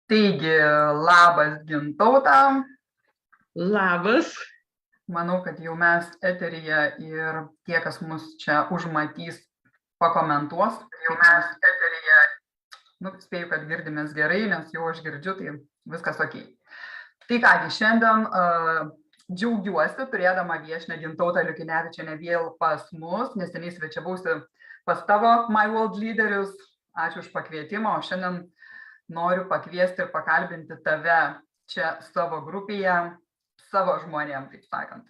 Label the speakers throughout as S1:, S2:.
S1: Taigi, labas Gintauta.
S2: Labas.
S1: Manau, kad jau mes eteryje ir tie, kas mus čia užmatys, pakomentuos. Jau mes eteryje, spėju, kad girdimės gerai, nes jau aš girdžiu, tai viskas ok. Tai kągi, šiandien džiaugiuosi turėdama viešnią Gintautą Liukinevičienę vėl pas mus, neseniai svečiavausi pas tavo My World lyderius. Ačiū už kvietimą, o šiandien noriu pakviesti ir pakalbinti tave čia savo grupėje, savo žmonėm, taip sakant.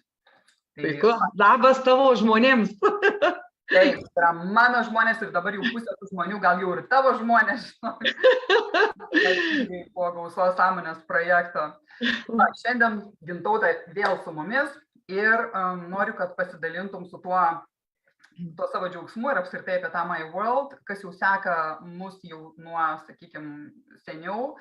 S2: Puiku, labas tavo žmonėms.
S1: Taip, yra mano žmonės ir dabar jau pusė tų žmonių, gal jau ir tavo žmonės, po Gausos sąmonės projekto. Šiandien Gintauta vėl su mumis ir noriu, kad pasidalintum su tuo savo džiaugsmu ir apskritai apie tą My World, kas jau seka mus jau nuo, sakykime, seniau,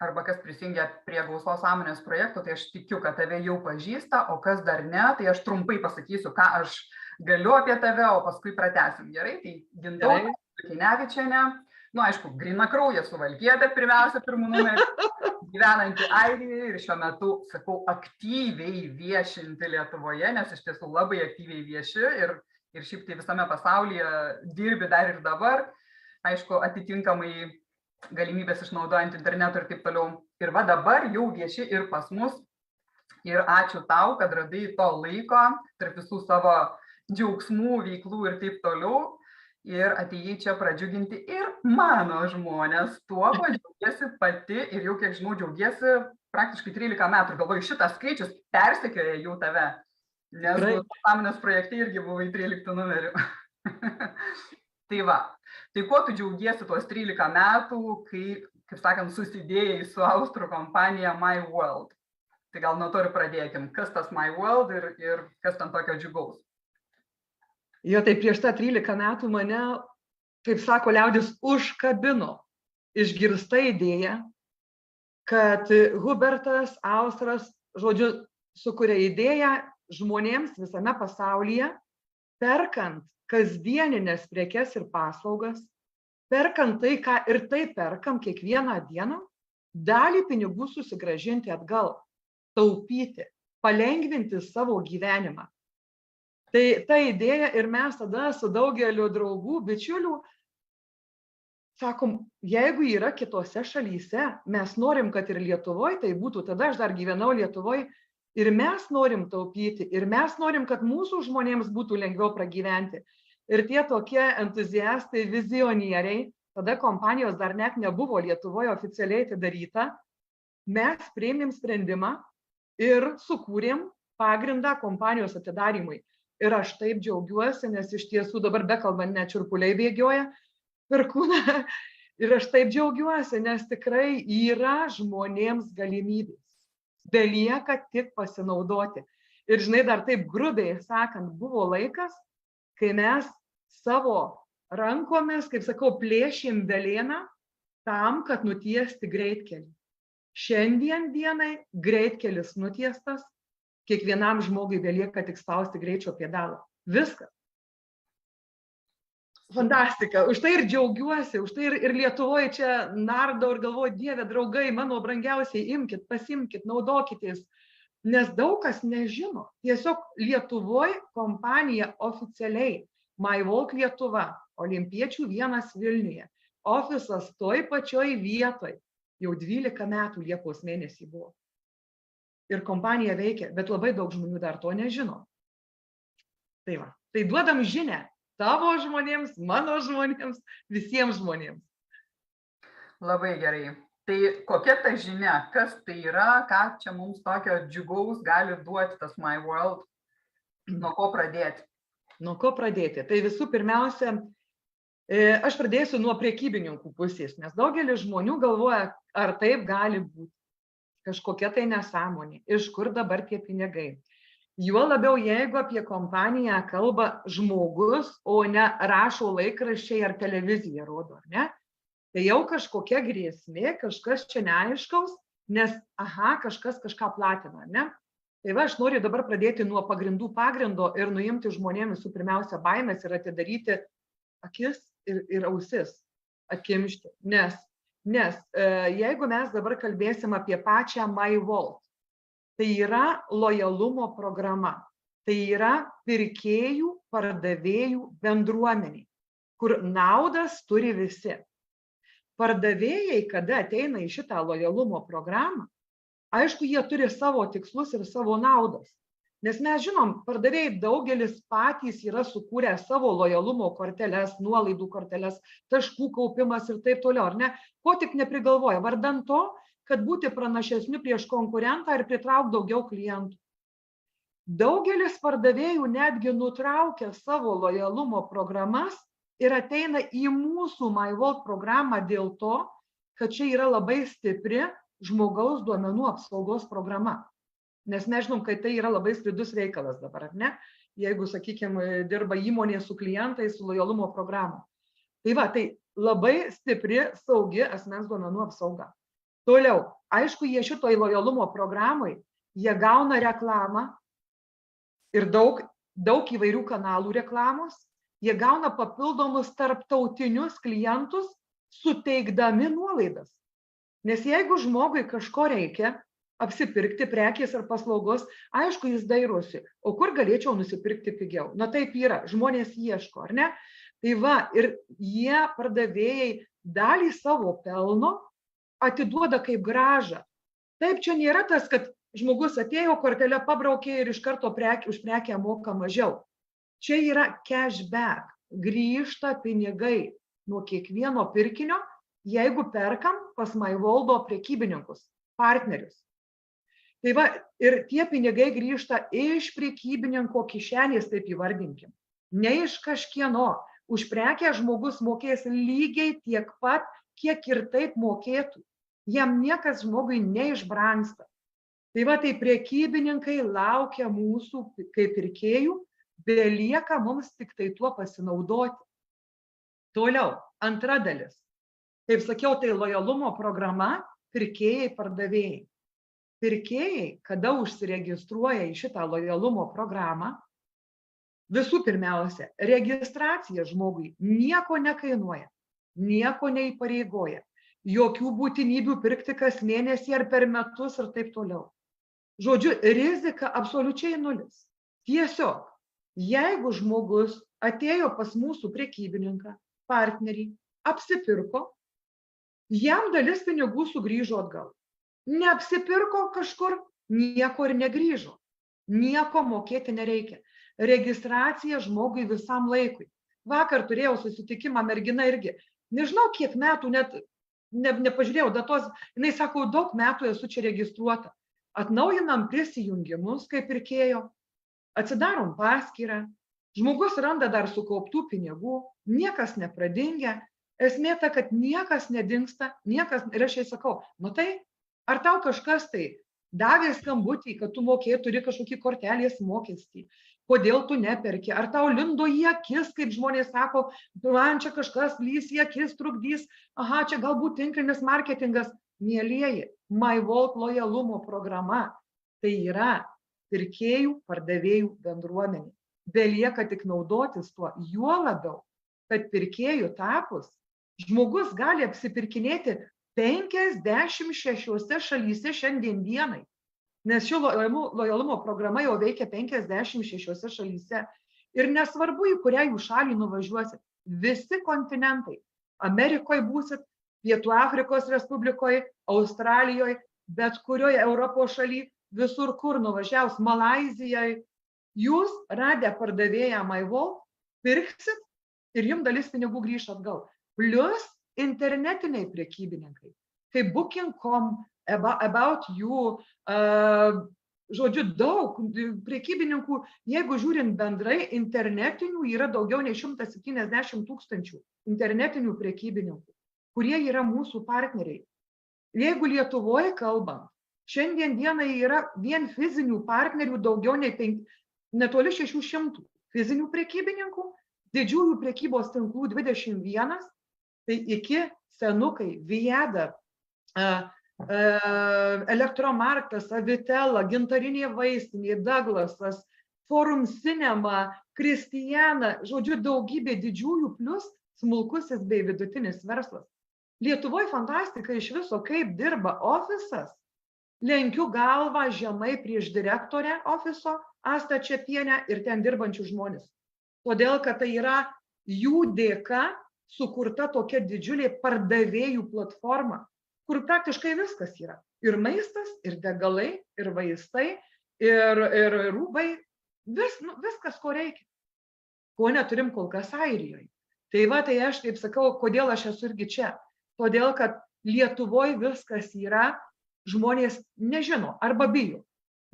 S1: arba kas prisijungia prie Gausos sąmonės projekto, tai aš tikiu, kad tave jau pažįsta, o kas dar ne, tai aš trumpai pasakysiu, ką aš galiu apie tave, o paskui pratęsim. Gerai, tai Gintauta Liukinevičienė, aišku, grynakraujė Suvalkietė, pirmiausia, pirmų numerį, gyvenanti Airijoje ir šiuo metu, sakau, aktyviai viešinti Lietuvoje, nes iš tiesų labai aktyviai vieši ir šiaip tai visame pasaulyje dirbi dar ir dabar, aišku, atitinkamai galimybės išnaudojant interneto ir taip toliau. Ir va dabar jau vieši ir pas mus. Ir ačiū tau, kad radai to laiko tarp visų savo džiaugsmų, veiklų ir taip toliau. Ir atėjai čia pradžiuginti ir mano žmonės. Tuo, ko džiaugiesi pati ir jau, kiek žinau, džiaugiesi praktiškai 13 metų. Galvoju, šitas skaičius persekioja jau tave. Nes sąmonės projekte irgi buvai 13 numeriu. Tai va, tai kuo tu džiaugiesi tuos 13 metų, kai, kaip sakant, susidėjai su austrų kompanija My World? Tai gal nuo to ir pradėkim. Kas tas My World ir kas ten tokio džiugaus?
S2: Jo, tai prieš tą 13 metų mane, kaip sako liaudis, užkabino išgirsta idėja, kad Hubertas Austras, žodžiu, sukuria idėją žmonėms visame pasaulyje, perkant kasdieninės prekes ir paslaugas, perkant tai, ką ir tai perkam kiekvieną dieną, dalį pinigų susigrąžinti atgal, taupyti, palengvinti savo gyvenimą. Tai ta idėja ir mes tada su daugeliu draugų, bičiulių, sakom, jeigu yra kitose šalyse, mes norim, kad ir Lietuvoje tai būtų, tada aš dar gyvenau Lietuvoje, ir mes norim taupyti, ir mes norim, kad mūsų žmonėms būtų lengviau pragyventi. Ir tie tokie entuziastai, vizionieriai, tada kompanijos dar net nebuvo Lietuvoje oficialiai atidaryta, mes priėmėm sprendimą ir sukūrėm pagrindą kompanijos atidarymui. Ir aš taip džiaugiuosi, nes iš tiesų dabar bekalbant net šiurpuliai bėgioja per kūną. Ir aš taip džiaugiuosi, nes tikrai yra žmonėms galimybės. Belieka tik pasinaudoti. Ir žinai, dar taip grubiai sakant, buvo laikas, kai mes savo rankomis, kaip sakau, plėšėm velėną tam, kad nutiesti greitkelį. Šiandien dienai greitkelis nutiestas, kiekvienam žmogui belieka tik spausti greičio pedalą. Viskas. Fantastika. Už tai ir džiaugiuosi, už tai ir Lietuvoje čia nardau ir galvoju, Dieve, draugai, mano brangiausiai, imkit, pasimkit, naudokitės, nes daug kas nežino. Tiesiog Lietuvoje kompanija oficialiai, My World Lietuva, Olimpiečių 1 Vilniuje, ofisas toj pačioj vietoj, jau 12 metų Liepos mėnesį buvo. Ir kompanija veikia, bet labai daug žmonių dar to nežino. Tai va, tai duodam žinią. Tavo žmonėms, mano žmonėms, visiems žmonėms.
S1: Labai gerai. Tai kokia ta žinia, kas tai yra, ką čia mums tokio džiugaus gali duoti tas My World, nuo ko pradėti?
S2: Nuo ko pradėti? Tai visų pirmiausia, aš pradėsiu nuo prekybininkų pusės, nes daugelis žmonių galvoja, ar taip gali būti. Kažkokia tai nesąmonė, iš kur dabar tie pinigai. Juo labiau, jeigu apie kompaniją kalba žmogus, o ne rašo laikraščiai ar televizija rodo, ar ne? Tai jau kažkokia grėsmė, kažkas čia neaiškaus, nes, kažkas kažką platina, ne? Tai va, aš noriu dabar pradėti nuo pagrindo ir nuimti žmonėms visų pirmiausia baimės ir atidaryti akis ir ausis, atkimšti. Nes Nes jeigu mes dabar kalbėsim apie pačią MyVault, tai yra lojalumo programa. Tai yra pirkėjų, pardavėjų bendruomeniai, kur naudas turi visi. Pardavėjai, kada ateina į šitą lojalumo programą, aišku, jie turi savo tikslus ir savo naudas. Nes mes žinom, pardavėjai daugelis patys yra sukūrę savo lojalumo korteles, nuolaidų korteles, taškų kaupimas ir taip toliau, ar ne? Ko tik neprigalvoja, vardan to, kad būti pranašesniu prieš konkurentą ir pritraukti daugiau klientų. Daugelis pardavėjų netgi nutraukia savo lojalumo programas ir ateina į mūsų MyVault programą dėl to, kad čia yra labai stipri žmogaus duomenų apsaugos programa. Nes mes žinom, kad tai yra labai slidus reikalas dabar, ar ne? Jeigu, sakykime, dirba įmonė su klientais, su lojalumo programu. Tai va, tai labai stipri, saugi asmens duomenų apsauga. Toliau, aišku, jie šitoj lojalumo programai, jie gauna reklamą ir daug įvairių kanalų reklamos, jie gauna papildomus tarptautinius klientus, suteikdami nuolaidas. Nes jeigu žmogui kažko reikia, apsipirkti prekės ar paslaugos, aišku, jis dairosi, o kur galėčiau nusipirkti pigiau? Na taip yra, žmonės ieško, ar ne? Tai va, ir jie pardavėjai dalį savo pelno atiduoda kaip grąžą. Taip, čia nėra tas, kad žmogus atėjo, kortelę pabraukė ir iš karto už prekę moka mažiau. Čia yra cashback, grįžta pinigai nuo kiekvieno pirkinio, jeigu perkam pas MyVault prekybininkus, partnerius. Tai va, ir tie pinigai grįžta iš prekybininko kišenės, taip įvardinkim. Ne iš kažkieno. Už prekę žmogus mokės lygiai tiek pat, kiek ir taip mokėtų. Jam niekas žmogui neišbrangsta. Tai va, tai prekybininkai laukia mūsų kaip pirkėjų, belieka mums tik tai tuo pasinaudoti. Toliau, antra dalis. Kaip sakiau, tai lojalumo programa, pirkėjai, pardavėjai. Pirkėjai, kada užsiregistruoja į šitą lojalumo programą, visų pirmiausia, registracija žmogui nieko nekainuoja, nieko neįpareigoja, jokių būtinybių pirkti kas mėnesį ar per metus ir taip toliau. Žodžiu, rizika absoliučiai nulis. Tiesiog, jeigu žmogus atėjo pas mūsų prekybininką, partnerį, apsipirko, jam dalis pinigų sugrįžo atgal. Neapsipirko kažkur, nieko ir negrįžo. Nieko mokėti nereikia. Registracija žmogui visam laikui. Vakar turėjau susitikimą, mergina irgi. Nežinau, kiek metų, net nepažiūrėjau datos. Jinai sako, daug metų esu čia registruota. Atnaujinam prisijungimus kaip pirkėjo, atsidarom paskyrą, žmogus randa dar sukauptų pinigų, niekas nepradingia. Esmė ta, kad niekas nedingsta, niekas, ir aš jai sakau, matai, ar tau kažkas tai davė skambutį, kad tu turi kažkokį kortelės mokestį, kodėl tu neperki, ar tau lindo į akis, kaip žmonės sako, man čia kažkas lys į akis, trukdys, aha, čia galbūt tinklinis marketingas. Mielieji, MyVault lojalumo programa, tai yra pirkėjų, pardavėjų bendruomenė. Belieka tik naudotis tuo, juo labiau, kad pirkėjų tapus, žmogus gali apsipirkinėti 56 šalyse šiandien dienai, nes ši lojalumo programa jau veikia 56 šalyse. Ir nesvarbu, į kurią jų šalį nuvažiuosit, visi kontinentai, Amerikoje būsit, Pietų Afrikos Respublikoje, Australijoje, bet kurioje Europos šaly, visur kur nuvažiaus, Malaizijoje, jūs radę pardavėją MyVault, pirksit ir jums dalis pinigų grįš atgal. Plus internetiniai prekybininkai, kaip Booking.com, About You, žodžiu, daug prekybininkų, jeigu žiūrint bendrai, internetinių yra daugiau nei 170 000 internetinių prekybininkų, kurie yra mūsų partneriai. Jeigu Lietuvoje kalbam, šiandien dienai yra vien fizinių partnerių daugiau nei netoli 600 fizinių prekybininkų, didžiųjų prekybos tinklų 21, tai iki senukai, Viada, Elektromarktas, Avitela, Gintarinė vaistinė, Douglasas, Forum Cinema, Kristijana, žodžiu, daugybė didžiųjų plus smulkusis bei vidutinis verslas. Lietuvoje fantastika iš viso, kaip dirba ofisas. Lenkiu galvą žemai prieš direktorę ofiso, Astą Čepienę ir ten dirbančių žmonės. Todėl, kad tai yra jų dėka sukurta tokia didžiulė pardavėjų platforma, kur praktiškai viskas yra. Ir maistas, ir degalai, ir vaistai, ir rūbai, viskas, ko reikia. Ko neturim kol kas Airijoje. Tai va, tai aš taip sakau, kodėl aš esu irgi čia. Todėl, kad Lietuvoje viskas yra, žmonės nežino arba bijo.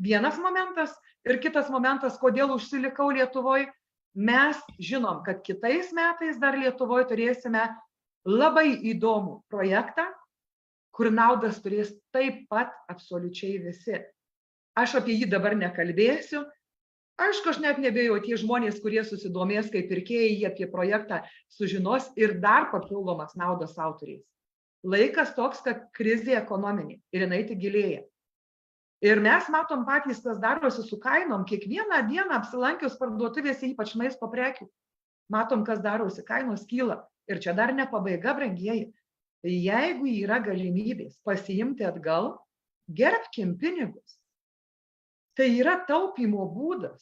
S2: Vienas momentas ir kitas momentas, kodėl užsilikau Lietuvoje. Mes žinom, kad kitais metais dar Lietuvoje turėsime labai įdomų projektą, kur naudas turės taip pat absoliučiai visi. Aš apie jį dabar nekalbėsiu. Aišku, aš net nebėjau, tie žmonės, kurie susidomės kaip pirkėjai, jie apie projektą sužinos ir dar papildomas naudas autoriais. Laikas toks, kad krizė ekonominė ir jinai tik gilėja. Ir mes matom patys, kas darosi su kainom, kiekvieną dieną apsilankius parduotuvėse, ypač maisto prekių. Matom, kas darosi, kainos kyla. Ir čia dar ne pabaiga, brangieji. Tai jeigu yra galimybės pasiimti atgal, gerbkim pinigus. Tai yra taupymo būdas.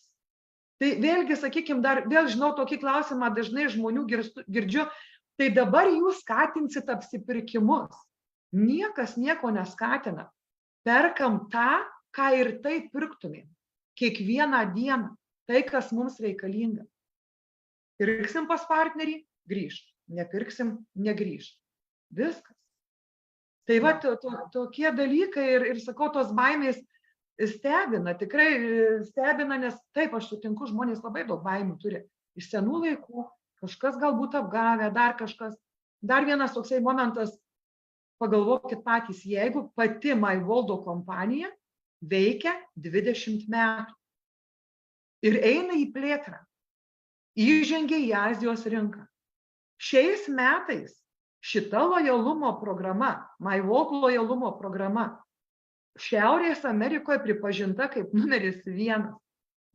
S2: Tai vėlgi, sakykime, dar vėl žinau tokį klausimą, dažnai žmonių girdžiu, tai dabar jūs skatinsit apsipirkimus. Niekas nieko neskatina. Perkam tą, ką ir taip pirktumėm. Kiekvieną dieną. Tai, kas mums reikalinga. Pirksim pas partnerį, grįž. Nepirksim, negrįž. Viskas. Tai va, tokie dalykai ir sakau, tos baimės stebina, tikrai stebina, nes taip, aš sutinku, žmonės labai daug baimių turi. Iš senų laikų, kažkas galbūt apgavę, dar kažkas. Dar vienas toksai momentas, pagalvokit patys, jeigu pati MyWorld kompanija veikia 20 metų ir eina į plėtrą, įžengia į Azijos rinką. Šiais metais šita lojalumo programa, MyWorld lojalumo programa, Šiaurės Amerikoje pripažinta kaip numeris 1.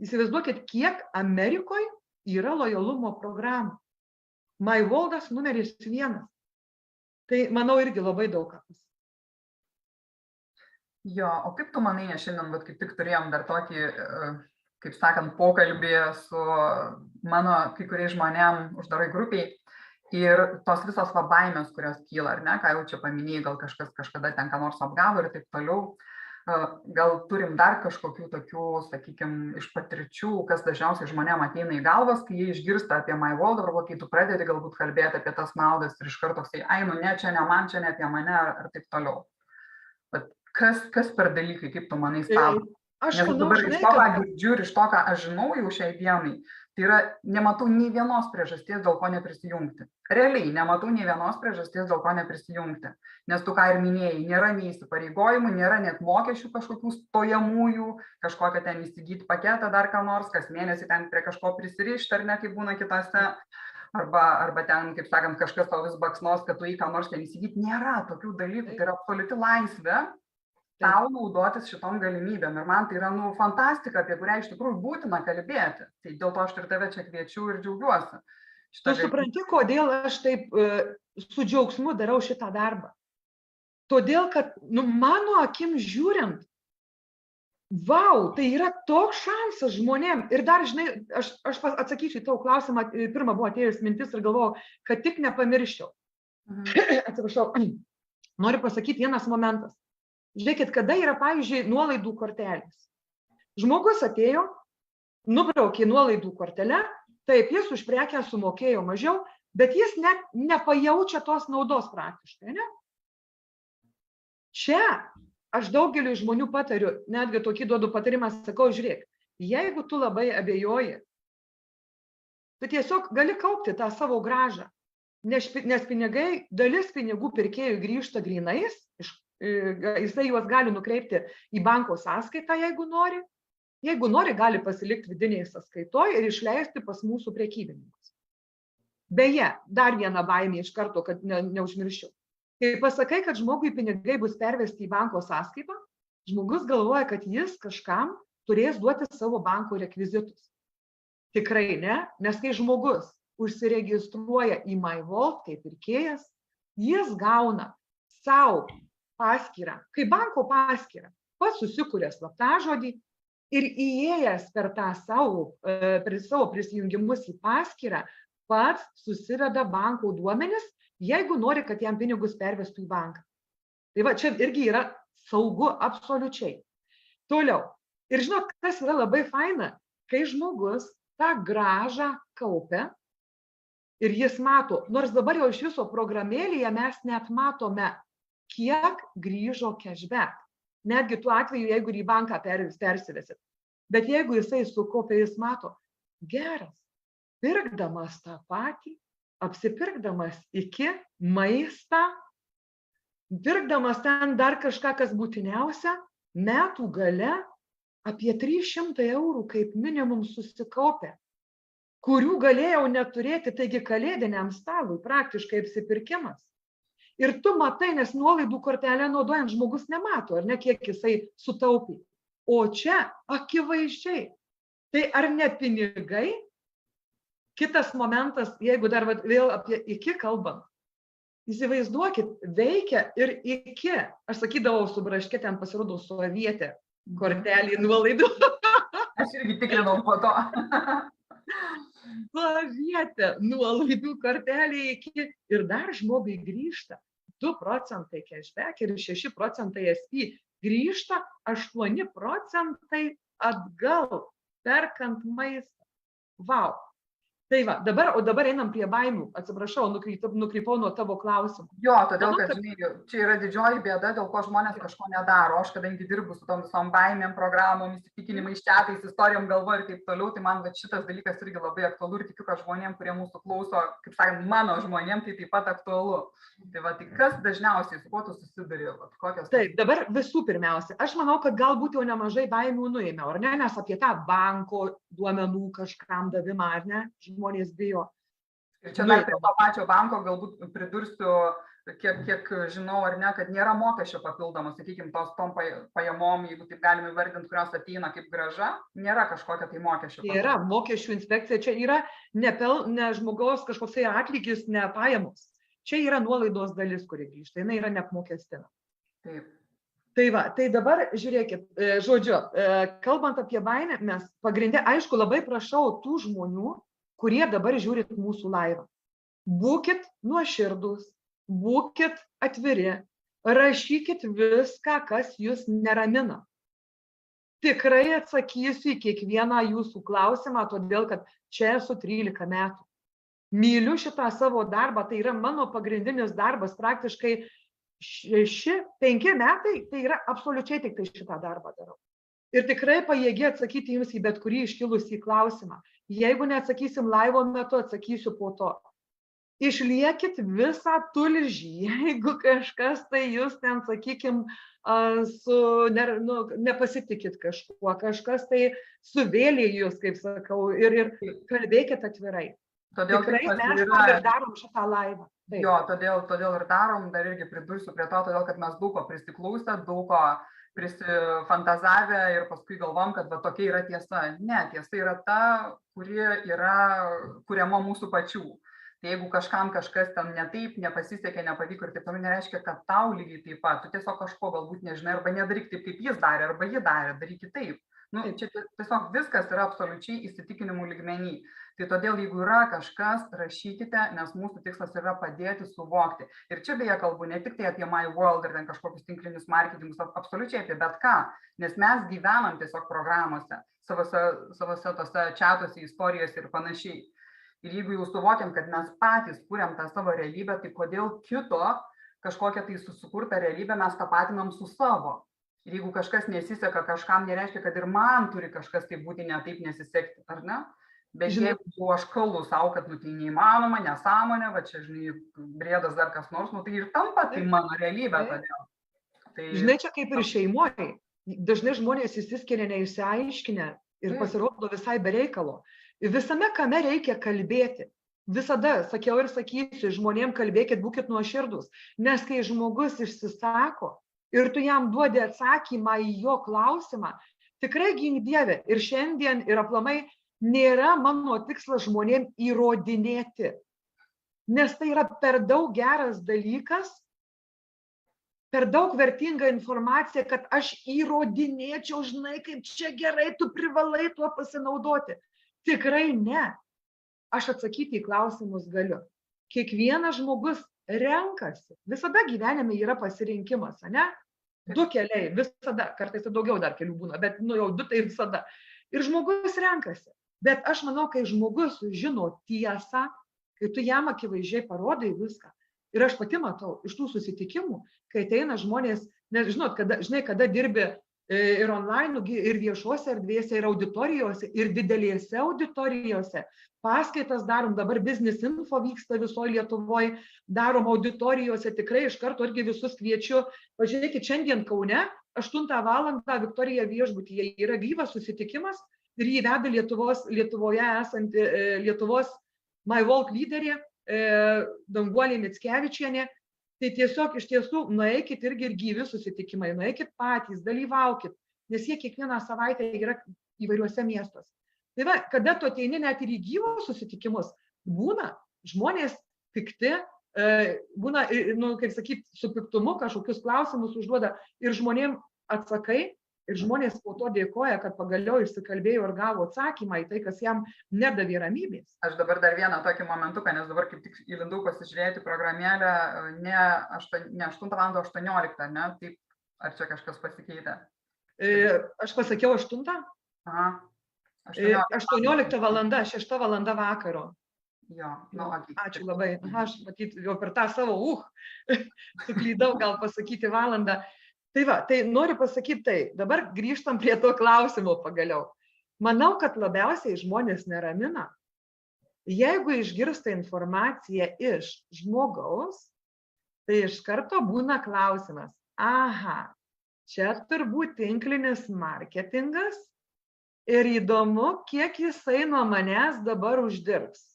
S2: Įsivaizduokit, kiek Amerikoje yra lojalumo programų. MyWorldas numeris 1. Tai, manau, irgi labai daug ką.
S1: Jo, o kaip tu manai, nes šiandien kaip tik turėjom dar tokį, kaip sakant, pokalbį su mano kai kuriais žmonėm uždarai grupiai ir tos visos baimės, kurios kyla, ar ne, ką jau čia paminėjai, gal kažkas kažkada ten ką nors apgavo ir taip toliau. Gal turim dar kažkokių tokių, sakykime, iš patirčių, kas dažniausiai žmonėm ateina į galvas, kai jie išgirsta apie MyWorld, arba kai tu pradedi galbūt kalbėti apie tas naudas ir iš karto toksai, nu ne, čia ne man, čia ne apie mane, ar taip toliau. Bet kas per dalykai, kaip tu manai stabdo? Nes dabar iš to, ką girdžiu ir iš to, ką aš žinau jau šiai dienai, tai yra, nematau nei vienos priežasties, dėl ko neprisijungti. Realiai, nematau nei vienos priežasties, dėl ko neprisijungti. Nes tu ką ir minėjai, nėra nei įsipareigojimų, nėra net mokesčių kažkokių stojamųjų, kažkokią ten įsigyti paketą, dar ką nors, kas mėnesį ten prie kažko prisirišti, ar ne, kaip būna kitose. Arba ten, kaip sakant, kažkas tau vis baksnos, kad tu į ką nors ten įsigyti. Nėra tokių dalykų, tai yra absoliuti laisvė tau naudotis šitom galimybėm. Ir man tai yra fantastika, apie kurią iš tikrųjų būtina kalbėti. Tai dėl to aš ir tave čia kviečiu ir džiaugiuosi.
S2: Tu supranti, kodėl aš taip su džiaugsmu darau šitą darbą? Todėl, kad mano akim žiūrint, vau, tai yra toks šansas žmonėm. Ir dar, žinai, aš atsakysiu į tavo klausimą, pirmą buvo atėjus mintis ir galvojau, kad tik nepamirščiau. Atsiprašau, noriu pasakyti vienas momentas. Žiūrėkit, kada yra, pavyzdžiui, nuolaidų kortelės. Žmogus atėjo, nubraukė nuolaidų kortelę, taip, jis už prekę sumokėjo mažiau, bet jis net nepajaučia tos naudos praktiškai, ne? Čia aš daugeliu žmonių patariu, netgi tokį duodu patarimą, sakau, žiūrėk, jeigu tu labai abejoji, tu tiesiog gali kaupti tą savo grąžą, nes pinigai, dalis pinigų pirkėjų grįžta grynais, jisai juos gali nukreipti į banko sąskaitą, jeigu nori. Jeigu nori, gali pasilikti vidinėje sąskaitoje ir išleisti pas mūsų prekybininkus. Beje, dar viena baimė iš karto, kad neužmirščiau. Kai pasakai, kad žmogui pinigai bus pervesti į banko sąskaitą, žmogus galvoja, kad jis kažkam turės duoti savo banko rekvizitus. Tikrai ne, nes kai žmogus užsiregistruoja į MyWorld kaip pirkėjas, jis gauna savo paskyrą, kaip banko paskyrą, pats susikuria slaptažodį ir įėjęs per savo prisijungimus į paskyrą, pats susiveda banko duomenis, jeigu nori, kad jam pinigus pervestų į banką. Tai va, čia irgi yra saugu absoliučiai. Toliau. Ir žinot, kas yra labai faina, kai žmogus tą grąžą kaupia ir jis mato, nors dabar jau iš viso programėlėje mes net matome, kiek grįžo cashback. Netgi tuo atveju, jeigu ir į banką persivesit. Bet jeigu jisai sukaupia, jis mato, geras, pirkdamas tą patį, apsipirkdamas iki maistą, pirkdamas ten dar kažką, kas būtiniausia, metų gale apie 300 eurų kaip minimum susikaupė, kurių galėjau neturėti, taigi kalėdiniam stalui praktiškai apsipirkimas. Ir tu matai, nes nuolaidų kortelę naudojant žmogus nemato, ar ne, kiek jisai sutaupė. O čia akivaizdžiai. Tai ar ne pinigai? Kitas momentas, jeigu dar vėl apie iki kalbant, įsivaizduokit, veikia ir iki. Aš sakydavau su braške, ten pasirodau sovietė kortelį nuolaidų.
S1: Aš irgi tikrinau po to.
S2: Sovietė nuolaidų kortelį iki ir dar žmogui grįžta 2% cashback ir 6% SP. Grįžta 8% atgal, perkant maistą. Vau. Tai va, dabar einam prie baimių. Atsiprašau, nukrypau nuo tavo klausimų.
S1: Jo, todėl, kad žinai, čia yra didžioji bėda, dėl ko žmonės kažko nedaro. Aš kadangi dirbu su tom visom baimėm, programom, įsitikinimais, čiatais, istorijom galvoju ir taip toliau, tai man šitas dalykas irgi labai aktualu ir tikiu, kad žmonėm, kurie mūsų klauso, kaip sakant, mano žmonėm, tai taip pat aktualu. Tai va, tai kas dažniausiai, su kuo tu susiduri?
S2: Taip, dabar visų pirmiausia, aš manau, kad galbūt jau nemažai baimių nuėmiau, ar ne, nes apie tą banko duomenų kažkam davimą, ar ne, žmonės bijo.
S1: Ir čia dar prie to pačio banko galbūt pridursiu, kiek žinau, ar ne, kad nėra mokesčio papildomo, sakykime, tom pajamom, jeigu taip galime įvardinti, kurios ateina kaip grąža, nėra kažkokio tai mokesčio.
S2: Yra mokesčių inspekcija, čia yra ne žmogaus kažkoks atlygis, ne pajamos. Čia yra nuolaidos dalis, kuri grįžta, jinai yra neapmokestina.
S1: Taip.
S2: Tai va, tai dabar žiūrėkit, žodžiu, kalbant apie baimę, mes pagrindė, aišku, labai prašau tų žmonių, kurie dabar žiūrit mūsų laivą. Būkit nuoširdūs, būkit atviri, rašykit viską, kas jūs neramina. Tikrai atsakysiu į kiekvieną jūsų klausimą, todėl kad čia esu 13 metų. Myliu šitą savo darbą, tai yra mano pagrindinis darbas, praktiškai 6-5 metai, tai yra absoliučiai tik tai šitą darbą darau. Ir tikrai pajėgi atsakyti jums į bet kurį iškilusį klausimą. Jeigu neatsakysim laivo metu, atsakysiu po to. Išliekit visą tulžį, jeigu kažkas tai jūs ten, sakykim, nepasitikit kažkuo, kažkas tai suvėlė jūs, kaip sakau, ir kalbėkit atvirai.
S1: Todėl
S2: tikrai mes ir darom šitą laivą. Taip.
S1: Jo, todėl ir darom, dar irgi pridursiu prie to, todėl kad mes daug ko prisiklausę, daug ko prisifantazavę ir paskui galvom, kad va tokia yra tiesa. Ne, tiesa yra ta, kuri yra kuriama mūsų pačių. Tai jeigu kažkam kažkas ten netaip, nepasisekė, nepavyko ir taip toliau, nereiškia, kad tau lygiai taip pat. Tu tiesiog kažko galbūt nežinai, arba nedaryk taip, kaip jis darė, arba ji darė, daryk kitaip. Čia tiesiog viskas yra absoliučiai įsitikinimų lygmenį. Tai todėl, jeigu yra kažkas, rašykite, nes mūsų tikslas yra padėti suvokti. Ir čia beje kalbu ne tik tai apie My World ir ten kažkokius tinklinius marketingus, absoliučiai apie bet ką, nes mes gyvenam tiesiog programuose, savose tose čatuose, istorijose ir panašiai. Ir jeigu jau suvokiam, kad mes patys kuriam tą savo realybę, tai kodėl kito kažkokią tai susikurtą realybę mes tapatinam su savo. Ir jeigu kažkas nesiseka kažkam, nereiškia, kad ir man turi kažkas tai būti ne taip nesisekti, ar ne? Bet jeigu aš kalbu savo, kad tai neįmanoma, nesąmonė, va čia, žinai, brėdas dar kas nors, tai ir tampa tai mano realybė. Tai...
S2: Žinai, čia kaip ir šeimoje. Dažnai žmonės įsiskiria neišsiaiškinę ir pasirodo visai be reikalo. Visame kame reikia kalbėti. Visada, sakiau ir sakysiu, žmonėm kalbėkit, būkit nuoširdūs. Nes kai žmogus išsisako ir tu jam duodi atsakymą į jo klausimą, tikrai gink Dieve. Ir šiandien ir aplamai nėra mano tikslas žmonėm įrodinėti. nes tai yra per daug geras dalykas, per daug vertinga informacija, kad aš įrodinėčiau, žinai, kaip čia gerai, tu privalai tuo pasinaudoti. Tikrai ne. Aš atsakyti į klausimus galiu. Kiekvienas žmogus renkasi. Visada gyvenime yra pasirinkimas, ne? 2 keliai, visada, kartais tai daugiau dar kelių būna, bet jau 2 tai visada. Ir žmogus renkasi. Bet aš manau, kai žmogus žino tiesą, kai tu jam akivaizdžiai parodai viską. Ir aš pati matau iš tų susitikimų, kai ateina žmonės, nes žinot, kada dirbi ir online, ir viešuose erdvėse, ir auditorijose, ir didelėse auditorijose. Paskaitas darom, dabar Business Info vyksta visoje Lietuvoje, darom auditorijose, tikrai iš karto irgi visus kviečiu. Pažiūrėkit, šiandien Kaune, 8 valandą Viktorija viešbutyje yra gyvas susitikimas ir jį veda Lietuvoje esanti Lietuvos MyWalk lyderė, Danguolė Mickevičienė. Tai tiesiog iš tiesų nueikit irgi ir gyvi susitikimai, nueikit patys, dalyvaukit, nes jie kiekvieną savaitę yra įvairiuose miestuose. Tai va, kada tu ateini net ir į gyvus susitikimus, būna žmonės pikti, būna, kaip sakyt, su piktumu kažkokius klausimus užduoda ir žmonėm atsakai. Ir žmonės po to dėkoja, kad pagaliau išsikalbėjo ir gavo atsakymą į tai, kas jam nedavė ramybės.
S1: Aš dabar dar vieną tokį momentuką, nes dabar kaip tik įlindau pasižiūrėti programėlę ne 8:18, ne? Taip, ar čia kažkas pasikeitė?
S2: Aš pasakiau 8?
S1: Aha.
S2: 18 valanda, 6 valanda vakaro.
S1: Jo,
S2: ačiū labai. Aš matyt, jau per tą savo suklydau gal pasakyti valandą. Tai va, tai noriu pasakyti tai, dabar grįžtam prie to klausimo pagaliau. Manau, kad labiausiai žmonės neramina, jeigu išgirsta informaciją iš žmogaus, tai iš karto būna klausimas, aha, čia turbūt tinklinis marketingas ir įdomu, kiek jisai nuo manęs dabar uždirbs.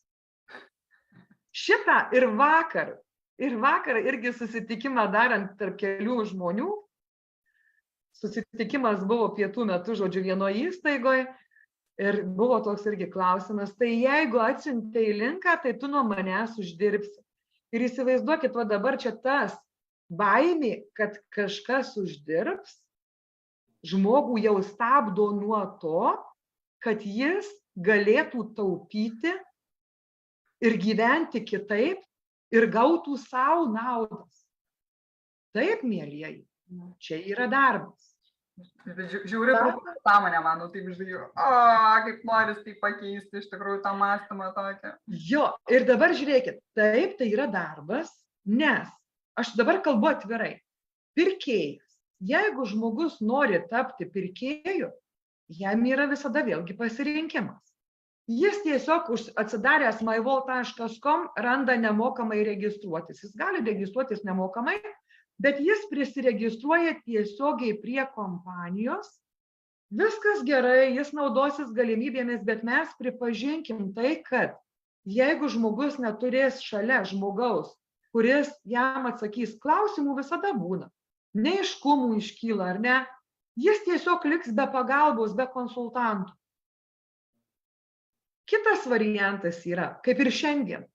S2: Šitą ir vakar irgi susitikimą darant tarp kelių žmonių, susitikimas buvo pietų metu, žodžiu, vienoje įstaigoje ir buvo toks irgi klausimas, tai jeigu atsiuntei linką, tai tu nuo manęs uždirbsi. Ir įsivaizduokit, va dabar čia tas baimė, kad kažkas uždirbs, žmogų jau stabdo nuo to, kad jis galėtų taupyti ir gyventi kitaip ir gautų savo naudas. Taip, mielieji, čia yra darbas.
S1: Žiūri, pasąmonę, manau, taip žiūriu, kaip noris tai pakeisti, iš tikrųjų tą mąstymą tokią.
S2: Jo, ir dabar žiūrėkit, taip, tai yra darbas, nes, aš dabar kalbu atvirai, pirkėjas, jeigu žmogus nori tapti pirkėju, jam yra visada vėlgi pasirinkimas. Jis tiesiog atsidaręs myvault.com randa nemokamai registruotis. Jis gali registruotis nemokamai, bet jis prisiregistruoja tiesiogiai prie kompanijos. Viskas gerai, jis naudosis galimybėmis, bet mes pripažinkim tai, kad jeigu žmogus neturės šalia žmogaus, kuris jam atsakys, klausimų visada būna, neaiškumų iškyla, ar ne, jis tiesiog liks be pagalbos, be konsultantų. Kitas variantas yra, kaip ir šiandien.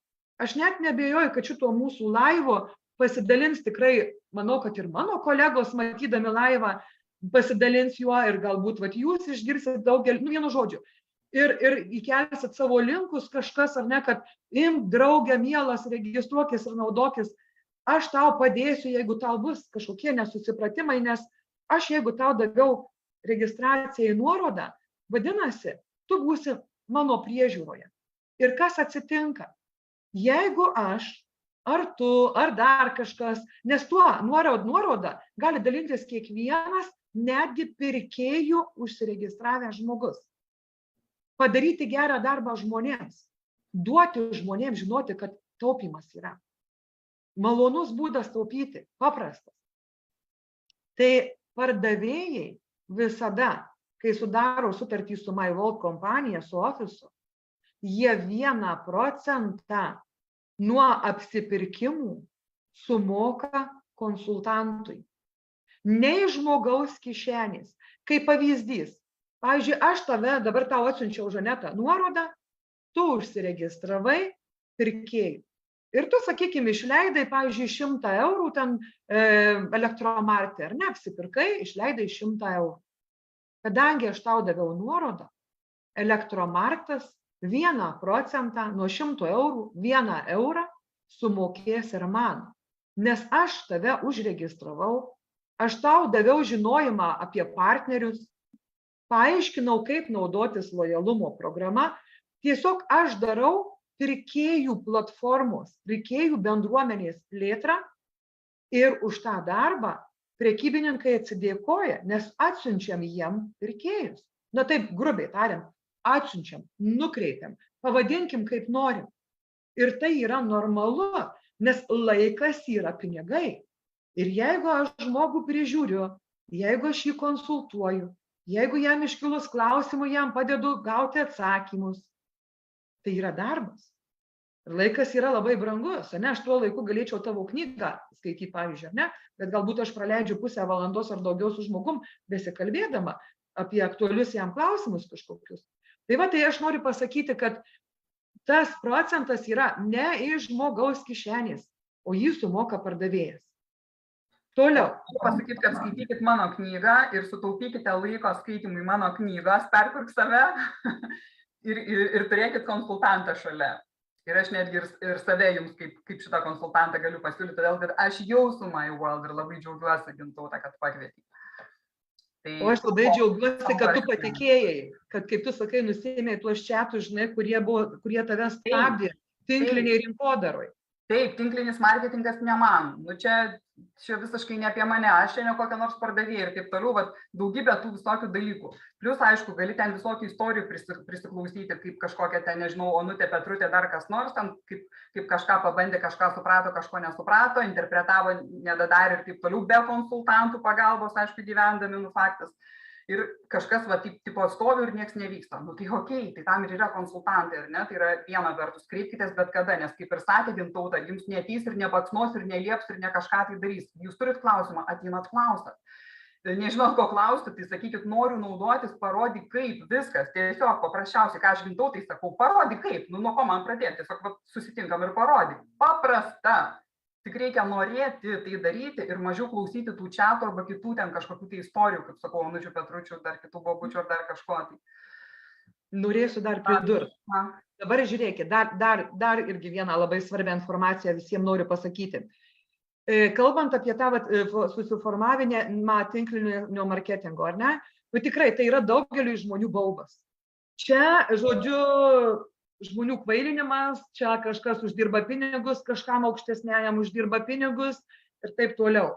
S2: Aš net neabejoju, kad šito mūsų laivo pasidalins tikrai, manau, kad ir mano kolegos, matydami laivą, pasidalins juo ir galbūt jūs išgirsit daugelį, vienu žodžiu. Ir įkelsit savo linkus kažkas, ar ne, kad imk draugę, mielas, registruokis ir naudokis. Aš tau padėsiu, jeigu tau bus kažkokie nesusipratimai, nes aš, jeigu tau daviau registracijai nuorodą, vadinasi, tu būsi mano priežiūroje. Ir kas atsitinka? Jeigu aš, ar tu, ar dar kažkas, nes tuo nuorodą gali dalintis kiekvienas, netgi pirkėjų užsiregistravęs žmogus. Padaryti gerą darbą žmonėms, duoti žmonėms žinoti, kad taupimas yra. Malonus būdas taupyti, paprastas. Tai pardavėjai visada, kai sudaro sutartį su MyWalk kompanija, su ofisu, jie 1% nuo apsipirkimų sumoka konsultantui. Ne iš žmogaus kišenės. Kaip pavyzdys, pavyzdžiui, aš dabar tau atsiunčiau, Žaneta, nuorodą, tu užsiregistravai pirkėjų. Ir tu, sakykime, išleidai, pavyzdžiui, 100 eurų ten elektromarketį, ar ne, apsipirkai, išleidai 100 eurų. Kadangi aš tau daviau nuorodą, elektromarketas 1% nuo 100 eurų, 1 eurą sumokės ir man. Nes aš tave užregistravau, aš tau daviau žinojimą apie partnerius, paaiškinau, kaip naudotis lojalumo programa. Tiesiog aš darau pirkėjų platformos, pirkėjų bendruomenės plėtrą ir už tą darbą prekybininkai atsidėkoja, nes atsiunčiam jiem pirkėjus. Na taip, grubiai tariant, atsiunčiam, nukreipiam, pavadinkim kaip norim. Ir tai yra normalu, nes laikas yra pinigai. Ir jeigu aš žmogų prižiūriu, jeigu aš jį konsultuoju, jeigu jam iškilus klausimų, jam padedu gauti atsakymus, tai yra darbas. Ir laikas yra labai brangus, ne? Aš tuo laiku galėčiau tavo knygą skaityti, pavyzdžiui, ne? Bet galbūt aš praleidžiu pusę valandos ar daugiau su žmogum, besikalbėdama apie aktualius jam klausimus kažkokius. Tai va, tai aš noriu pasakyti, kad tas procentas yra ne iš žmogaus kišenės, o jį sumoka pardavėjas. Toliau.
S1: Pasakyti, kad skaitykit mano knygą ir sutaupykite laiko skaitimui mano knygos, perpirk save ir turėkit konsultantą šalia. Ir aš netgi ir save jums kaip šitą konsultantą galiu pasiūlyti, todėl kad aš jau su My World ir labai džiaugiuosi, Gintautė, kad pakvietei.
S2: O aš labai džiaugiuosi, kad tu patikėjai, kad kaip tu sakai, nusiėmei tuos čiatus, žinai, kurie tave stabdė tinkliniai rinkodaroj.
S1: Taip, tinklinis marketingas ne man. Nu, čia visiškai ne apie mane, aš čia ne kokią nors pardavėją ir taip toliau, bet daugybė tų visokių dalykų. Plius, aišku, gali ten visokių istorijų prisiklausyti, kaip kažkokia ten, nežinau, Onutė, Petrutė, dar kas nors, ten kaip kažką pabandė, kažką suprato, kažko nesuprato, interpretavo, nedadarė ir taip toliau, be konsultantų pagalbos, aišku, gyvendami, nu faktas. Ir kažkas, va, tipo stovi ir nieks nevyksta. Nu tai okei, tai tam ir yra konsultantai, ar ne? Tai yra viena vertus, kreipkitės bet kada, nes kaip ir sakė Gintautė, jums neateis ir nebaksnos ir nelieps ir ne kažką tai darys. Jūs turit klausimą, ateinat klausat. Nežinot, ko klausti, tai sakykit, noriu naudotis, parodyk kaip, viskas. Tiesiog paprasčiausiai, ką aš Gintautai sakau, parodyk kaip, nu nuo ko man pradėti, tiesiog va, susitinkam ir parodyk. Paprasta. Tik reikia norėti tai daryti ir mažiau klausyti tų čiatų arba kitų ten kažkokių tai istorijų, kaip sakau, Onučių, Petručių, dar kitų bobučių ar dar kažko. Tai.
S2: Norėsiu dar pridurti. Dabar žiūrėkit, dar irgi vieną labai svarbią informaciją visiems noriu pasakyti. Kalbant apie tą susiformavimą tinklinio marketingo, ar ne? Nu tikrai, tai yra daugeliui žmonių baubas. Čia, žodžiu, žmonių kvailinimas, čia kažkas uždirba pinigus, kažkam aukštesniajam uždirba pinigus ir taip toliau.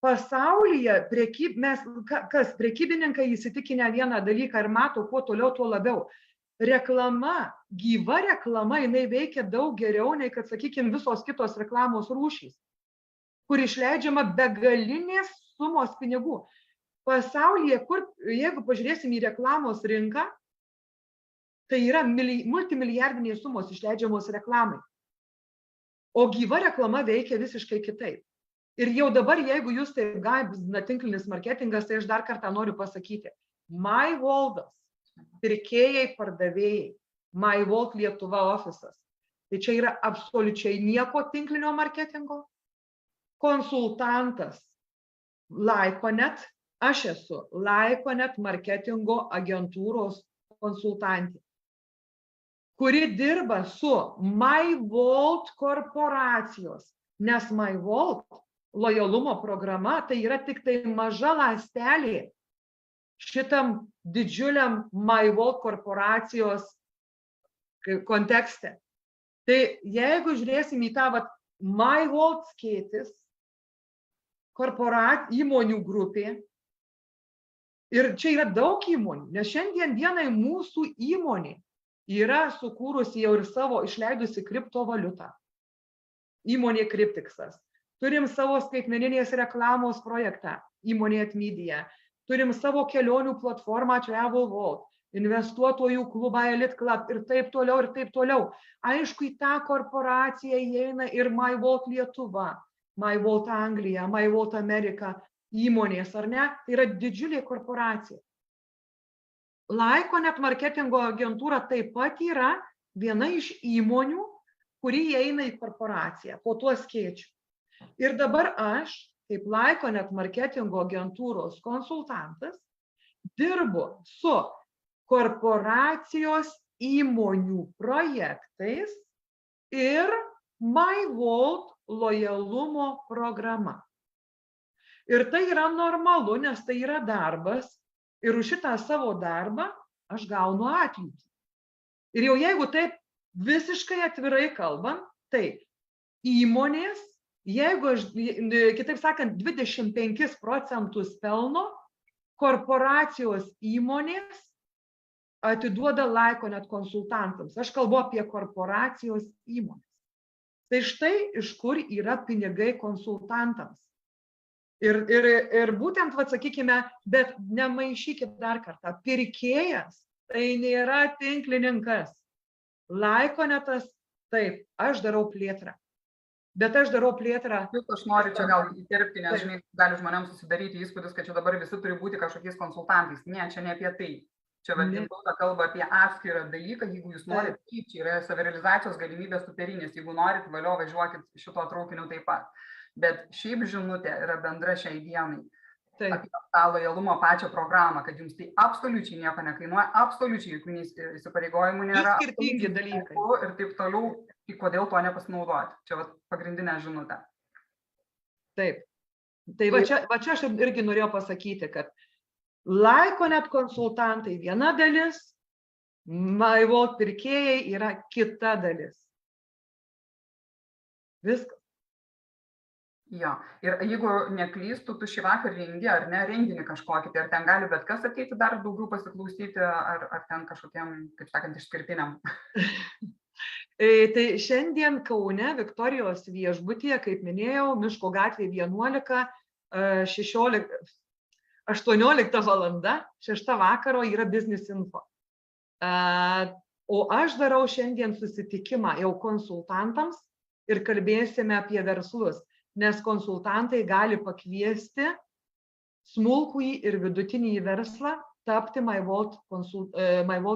S2: Pasaulyje prekybininkai įsitikinę vieną dalyką ir mato, kuo toliau, tuo labiau. Reklama, gyva reklama, jinai veikia daug geriau, nei kad, sakykime, visos kitos reklamos rūšys, kur išleidžiama begalinės sumos pinigų. Pasaulyje, jeigu pažiūrėsim į reklamos rinką, tai yra multimilijardinės sumos išleidžiamos reklamai. O gyva reklama veikia visiškai kitaip. Ir jau dabar, jeigu jūs taip gąsdina tinklinis marketingas, tai aš dar kartą noriu pasakyti. My Worldas, pirkėjai, pardavėjai, My World Lietuva ofisas. Tai čia yra absoliučiai nieko tinklinio marketingo. Konsultantas Laikonet, aš esu Laikonet marketingo agentūros konsultantė, kuri dirba su My World korporacijos, nes My World lojalumo programa tai yra tik tai maža ląstelė šitam didžiuliam My World korporacijos kontekste. Tai jeigu žiūrėsim į tą My World skėtis, įmonių grupė, ir čia yra daug įmonių, nes šiandien dienai mūsų įmonė yra sukūrusi jau ir savo išleidusi kriptovaliutą. Įmonė Cryptixas. Turim savo skaitmeninės reklamos projektą, įmonė Atmedia. Turim savo kelionių platformą Travel Vault, investuotojų klubą Elite Club ir taip toliau, ir taip toliau. Aišku, į tą korporaciją įeina ir My World Lietuva, My World Anglija, My World Amerika įmonės, ar ne? Tai yra didžiulė korporacija. Laikonet marketingo agentūra taip pat yra viena iš įmonių, kuri įeina į korporaciją po tuo skėčiu. Ir dabar aš, kaip Lyconet marketingo agentūros konsultantas, dirbu su korporacijos įmonių projektais ir MyVault lojalumo programa. Ir tai yra normalu, nes tai yra darbas ir už šitą savo darbą aš gaunu atlygį. Ir jau jeigu taip visiškai atvirai kalbant, tai įmonės, jeigu aš, kitaip sakant, 25% pelno korporacijos įmonės atiduoda Lyconet konsultantams. Aš kalbu apie korporacijos įmonės. Tai štai iš kur yra pinigai konsultantams. Ir būtent, sakykime, bet nemaišykit dar kartą, pirkėjas tai nėra tinklininkas. Lyconetas, taip, aš darau plėtrą. Bet aš darau plėtrą.
S1: Aš noriu čia gal įterpti, nes žinai, gali žmonėms susidaryti įspūdis, kad čia dabar visi turi būti kažkokiais konsultantais. Ne, čia ne apie tai. Čia Gintauta kalba apie atskirą dalyką, jeigu jūs norit, čia yra savirealizacijos galimybės superinės, jeigu norit, valio važiuokit šito traukiniu taip pat. Bet šiaip žinutė yra bendra šiai dienai. Apie tą lojalumo pačią programą, kad jums tai absoliučiai nieko nekainuoja, absoliučiai jokių įsipareigojimų nėra.
S2: Skirtingi dalykai.
S1: Ir taip toliau, tai kodėl to nepasinaudoti. Čia pagrindinė žinutė.
S2: Taip. Tai va čia aš irgi norėjau pasakyti, kad Lyconet konsultantai viena dalis, MyVault pirkėjai yra kita dalis. Viskas.
S1: Jo, ir jeigu neklystų, tu šį vakar rengi, ar ne, renginį kažkokį, tai ar ten gali bet kas ateiti dar daugiau pasiklausyti, ar ten kažkokiam, kaip sakant, išskirtiniam?
S2: Tai šiandien Kaune, Viktorijos viešbutyje, kaip minėjau, Miško gatvėje 11, 18 valanda, 6 vakaro yra Business Info. O aš darau šiandien susitikimą jau konsultantams ir kalbėsime apie verslus. Nes konsultantai gali pakviesti smulkųjį ir vidutinį verslą tapti MyVault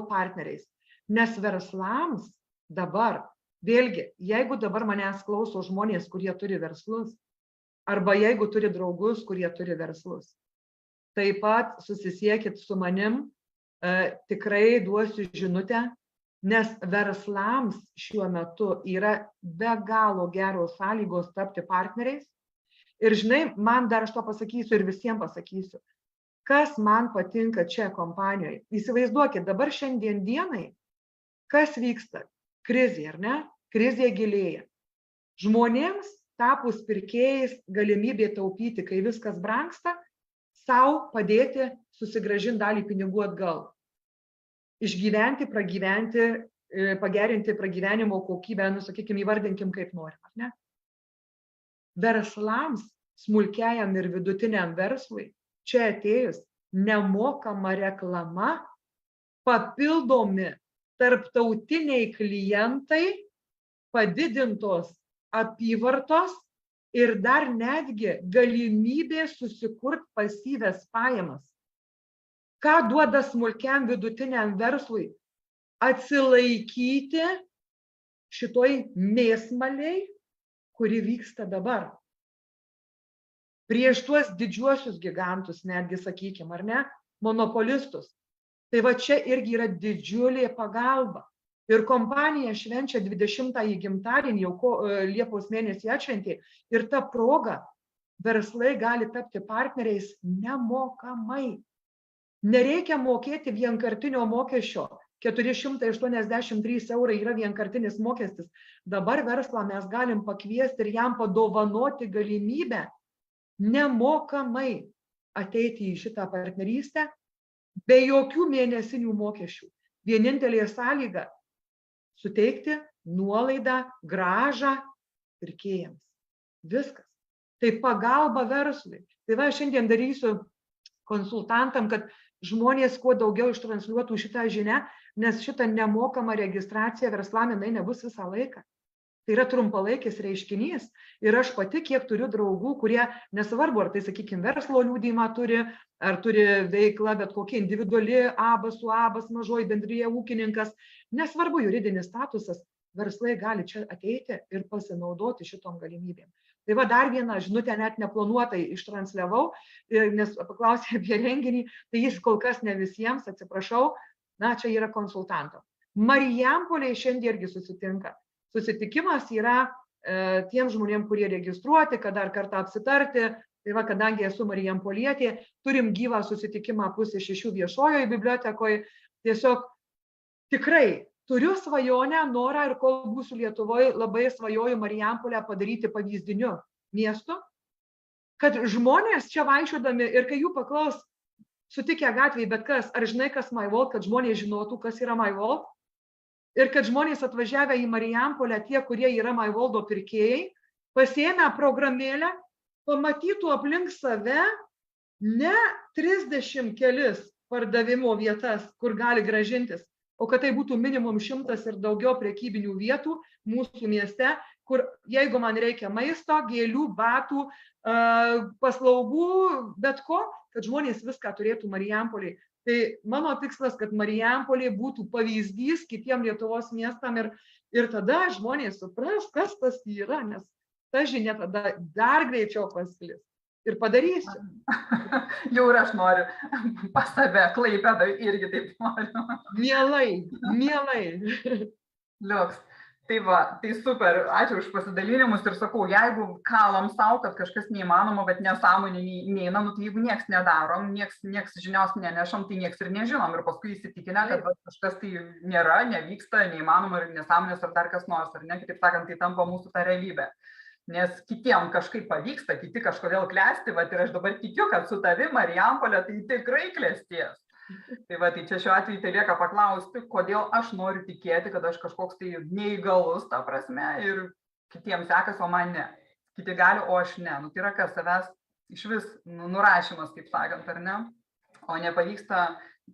S2: partneriais. Nes verslams dabar, vėlgi, jeigu dabar manęs klauso žmonės, kurie turi verslus, arba jeigu turi draugus, kurie turi verslus, taip pat susisiekit su manim, tikrai duosiu žinutę, nes verslams šiuo metu yra be galo geros sąlygos tapti partneriais. Ir žinai, man dar aš to pasakysiu ir visiems pasakysiu, kas man patinka čia kompanijoje. Įsivaizduokit, dabar šiandien dienai, kas vyksta? Krizė, ar ne? Krizė gilėja. Žmonėms tapus pirkėjais galimybė taupyti, kai viskas brangsta, sau padėti susigrąžinti dalį pinigų atgal. Išgyventi, pragyventi, pagerinti pragyvenimo kokybę, sakykime, įvardinkim kaip norim, ar ne? Verslams, smulkiajam ir vidutiniam verslui, čia atėjus nemokama reklama, papildomi tarptautiniai klientai, padidintos apyvartos ir dar netgi galimybė susikurti pasyvias pajamas. Ką duoda smulkiam vidutiniam verslui? Atsilaikyti šitoj mėsmaliai, kuri vyksta dabar. Prieš tuos didžiuosius gigantus, netgi sakykime, ar ne, monopolistus. Tai va čia irgi yra didžiulė pagalba. Ir kompanija švenčia 20-ąjį gimtadienį, jau Liepos mėnesį atšventė, ir ta proga verslai gali tapti partneriais nemokamai. Nereikia mokėti vienkartinio mokesčio. 483 eurai yra vienkartinis mokestis. Dabar verslą mes galim pakviesti ir jam padovanoti galimybę nemokamai ateiti į šitą partnerystę be jokių mėnesinių mokesčių. Vienintelė sąlyga - suteikti nuolaidą, grąžą pirkėjams. Viskas. Tai pagalba verslui. Tai va, šiandien darysiu konsultantam, kad žmonės kuo daugiau ištransliuotų šitą žinią, nes šitą nemokamą registraciją verslam jinai nebus visą laiką. Tai yra trumpalaikis reiškinys. Ir aš pati, kiek turiu draugų, kurie nesvarbu, ar tai, sakykime, verslo liudijimą turi, ar turi veiklą, bet kokia individuali, abas su abas, mažoji bendrija, ūkininkas, nesvarbu juridinis statusas, verslai gali čia ateiti ir pasinaudoti šitom galimybėm. Tai va dar vieną žinutę net neplanuotai ištransliavau, nes paklausė apie renginį, tai jis kol kas ne visiems, atsiprašau, na, čia yra konsultanto. Marijampolėje šiandien irgi susitinka. Susitikimas yra tiem žmonėm, kurie registruoti, kad dar kartą apsitarti. Tai va, kadangi esu Marijampolietė, turim gyvą susitikimą 5:30 viešojoje bibliotekoje. Tiesiog tikrai turiu svajonę, norą ir kol būsiu Lietuvoje, labai svajoju Marijampolę padaryti pavyzdiniu miestu, kad žmonės čia vaikščiodami ir kai jų paklaus, sutikę gatvėje, bet kas, ar žinai, kas MyVault, kad žmonės žinotų, kas yra MyVault, ir kad žmonės atvažiavę į Marijampolę, tie, kurie yra MyVaulto pirkėjai, pasiėmę programėlę, pamatytų aplink save ne 30 kelis pardavimo vietas, kur gali gražintis, o kad tai būtų minimum 100 ir daugiau prekybinių vietų mūsų mieste, kur jeigu man reikia maisto, gėlių, batų, paslaugų, bet ko, kad žmonės viską turėtų Marijampoliai. Tai mano tikslas, kad Marijampolė būtų pavyzdys kitiem Lietuvos miestam ir tada žmonės supras, kas tas yra, nes ta žinia tada dar greičiau pasklis. Ir padarysiu.
S1: Jau ir aš noriu pas save, Klaipėdoj irgi taip noriu.
S2: Mielai, mielai.
S1: Liuks. Tai va, tai super, ačiū už pasidalinimus ir sakau, jeigu kalam savo, kad kažkas neįmanoma, bet nesąmonė neina, nu tai jeigu nieks nedarom, nieks žinios nenešam, tai nieks ir nežinom ir paskui įsitikinę, kad kažkas tai nėra, nevyksta, neįmanoma ir nesąmonės ar dar kas nors, ar ne, kitaip sakant, tai tampa mūsų ta realybė. Nes kitiem kažkaip pavyksta, kiti kažkodėl klesti, va ir aš dabar tikiu, kad su tavim Marijampolė tai tikrai klesties. Tai va, tai čia šiuo atveju tai lieka paklausti, kodėl aš noriu tikėti, kad aš kažkoks tai neįgalus, ta prasme, ir kitiems sekas, o man ne. Kiti gali, o aš ne. Nu, tai yra kas savęs iš vis nurašymas, kaip sakant, ar ne? O nepavyksta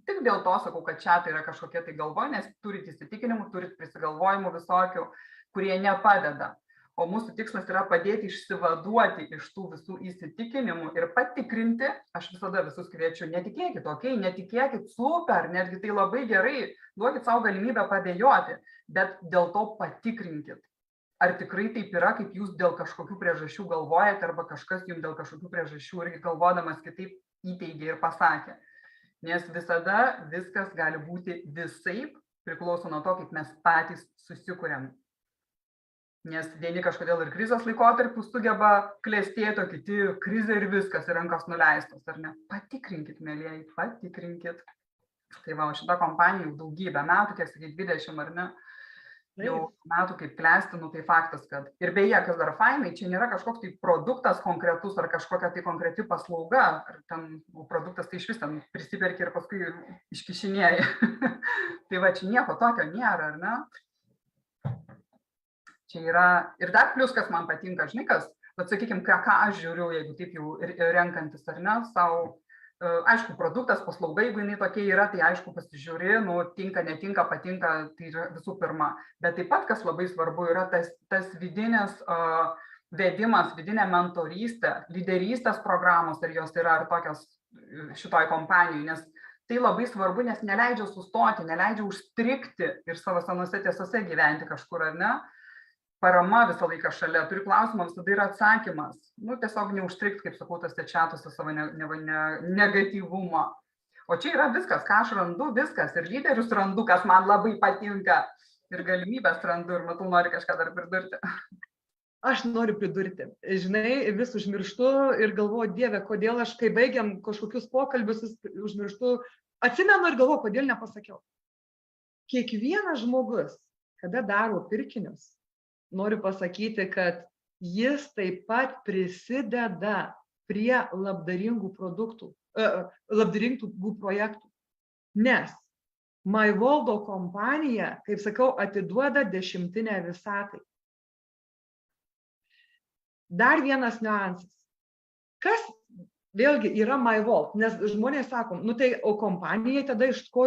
S1: tik dėl to, sakau, kad čia tai yra kažkokie tai galvoj, nes turit įsitikinimų, turit prisigalvojimų visokių, kurie nepadeda. O mūsų tikslas yra padėti išsivaduoti iš tų visų įsitikinimų ir patikrinti, aš visada visus kviečiu, netikėkit, okei, netikėkit, super, netgi tai labai gerai, duokit savo galimybę padėjoti, bet dėl to patikrinkit, ar tikrai taip yra, kaip jūs dėl kažkokių priežasčių galvojate, arba kažkas jums dėl kažkokių priežasčių irgi galvodamas kitaip įteigė ir pasakė. Nes visada viskas gali būti visaip, priklauso nuo to, kaip mes patys susikuriam. Nes vieni kažkodėl ir krizės laikotarpiu sugeba klestėti, o kiti krizė ir viskas, ir rankos nuleistos, ar ne? Patikrinkit, mėlieji, patikrinkit. Tai va, šita kompanija jau daugybę metų, kiek sakyti, 20 ar ne, jau metų kaip klesti, nu tai faktas, kad. Ir beje, kas dar fainai, čia nėra kažkoks tai produktas konkretus ar kažkokia tai konkreti paslauga, ar ten produktas tai iš vis ten prisiperki ir paskui iškišinėji. Tai va, čia nieko tokio nėra, ar ne? Čia yra, ir dar plius, kas man patinka, žinai kas, bet sakykime, ką aš žiūriu, jeigu taip jau renkantis, ar ne, savo, aišku, produktas, paslauga, jeigu jinai tokia yra, tai aišku, pasižiūri, nu, tinka, netinka, patinka, tai yra visų pirma. Bet taip pat, kas labai svarbu, yra tas vidinis vedimas, vidinė mentorystė, lyderystės programos, ar jos yra, ar tokios šitoj kompanijai, nes tai labai svarbu, nes neleidžia sustoti, neleidžia užstrikti ir savo senose tiesose gyventi kažkur, ar ne? Parama visą laiką šalia, turi klausimą, visada yra atsakymas. Nu, tiesiog neužstrikti, kaip sakau, tas tečiatuose savo negatyvumą. O čia yra viskas, ką aš randu, viskas. Ir lyderius randu, kas man labai patinka. Ir galimybės randu, ir matau, nori kažką dar pridurti.
S2: Aš noriu pridurti. Žinai, vis užmirštu ir galvoju, Dieve, kodėl aš, kai baigiam kažkokius pokalbius, užmirštu, atsimenu ir galvoju, kodėl nepasakiau. Kiekvienas žmogus, kada daro pirkinius, noriu pasakyti, kad jis taip pat prisideda prie labdaringų produktų, labdaringų projektų. Nes MyVault kompanija, kaip sakau, atiduoda 10 visatai. Dar vienas niuansas. Kas vėlgi yra MyVault? Nes žmonės sakom, nu tai o kompanijai tada iš ko,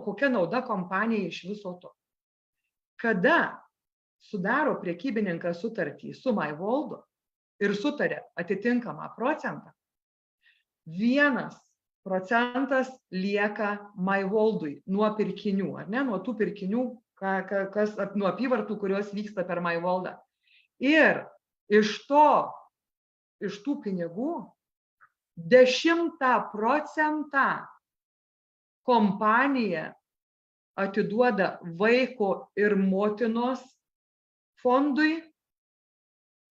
S2: kokia nauda kompanijai iš viso to? Kada sudaro prekybininkas sutartį su MyVault ir sutarė atitinkamą procentą, 1% lieka MyVaultui nuo pirkinių, ar ne, nuo tų pirkinių, nuo apyvartų, kurios vyksta per MyVoldą. Ir iš tų pinigų 10% kompanija atiduoda vaiko ir motinos fondui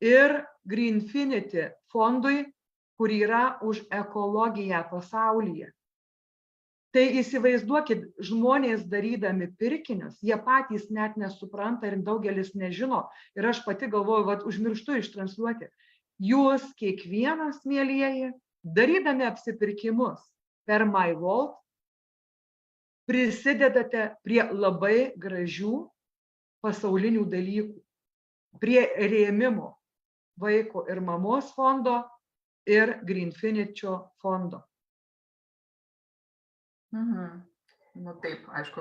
S2: ir Greenfinity fondui, kur yra už ekologiją pasaulyje. Tai įsivaizduokit, žmonės darydami pirkinius, jie patys net nesupranta ir daugelis nežino. Ir aš pati galvoju, užmirštu ištransliuoti. Jūs kiekvienas, mielieji, darydami apsipirkimus per MyVolt, prisidedate prie labai gražių pasaulinių dalykų, prie rėmimo vaiko ir mamos fondo ir Greenfinity fondo.
S1: Nu taip, aišku,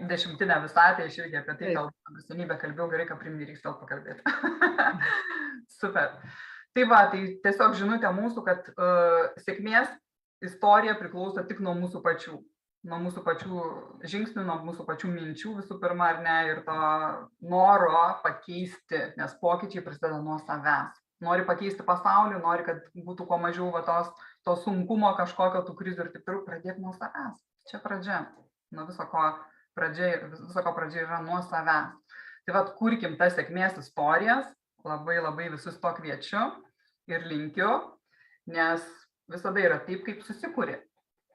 S1: 10 visatė, aš irgi apie tai kalbėjau, kalbėjau, gerai, kad primyrys vėl pakalbėti. Super. Tai va, tai tiesiog žinutė mūsų, kad sėkmės istorija priklauso tik nuo mūsų pačių. Nuo mūsų pačių žingsnių, nuo mūsų pačių minčių visų pirma, ar ne, ir to noro pakeisti, nes pokyčiai prasideda nuo savęs. Nori pakeisti pasaulį, nori, kad būtų kuo mažiau to sunkumo kažkokio, tų krizių ir taip toliau, pradėk nuo savęs. Čia pradžia. Nuo viso ko pradžia yra nuo savęs. Tai vat, kurkim tas sėkmės istorijas, labai labai visus to kviečiu ir linkiu, nes visada yra taip, kaip susikūri.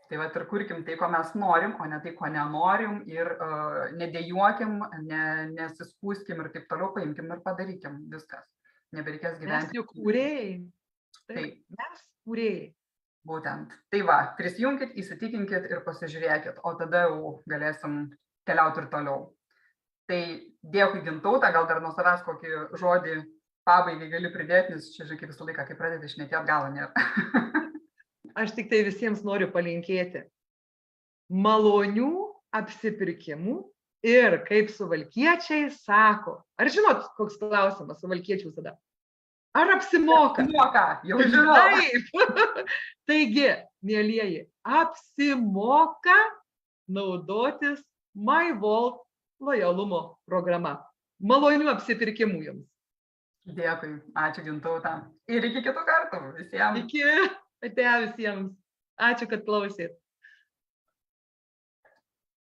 S1: Tai vat ir kurkim tai, ko mes norim, o ne tai, ko nenorim ir nedėjuokim, nesiskūskim ir taip toliau, paimkim ir padarykim viskas. Nebereikės gyventi.
S2: Mes juk kūrėjai.
S1: Taip.
S2: Mes kūrėjai.
S1: Būtent. Tai va, prisijungkit, įsitikinkit ir pasižiūrėkit, o tada jau galėsim keliauti ir toliau. Tai dėkui Gintautė, gal dar nuo savęs kokį žodį pabaigai gali pridėti, nes čia kaip visą laiką, kai pradėti šnekėti, galo nėra.
S2: Aš tik tai visiems noriu palinkėti malonių apsipirkimų ir kaip suvalkiečiai sako. Ar žinot, koks klausimas suvalkiečių visada? Ar apsimoka?
S1: Apsimoka, jau žinau.
S2: Taip. Taigi, mielieji, apsimoka naudotis MyVolt lojalumo programa. Malonių apsipirkimų jums.
S1: Dėkui, ačiū Gintautė. Ir iki kitų kartų visiems.
S2: Iki, ate visiems. Ačiū, kad klausėt.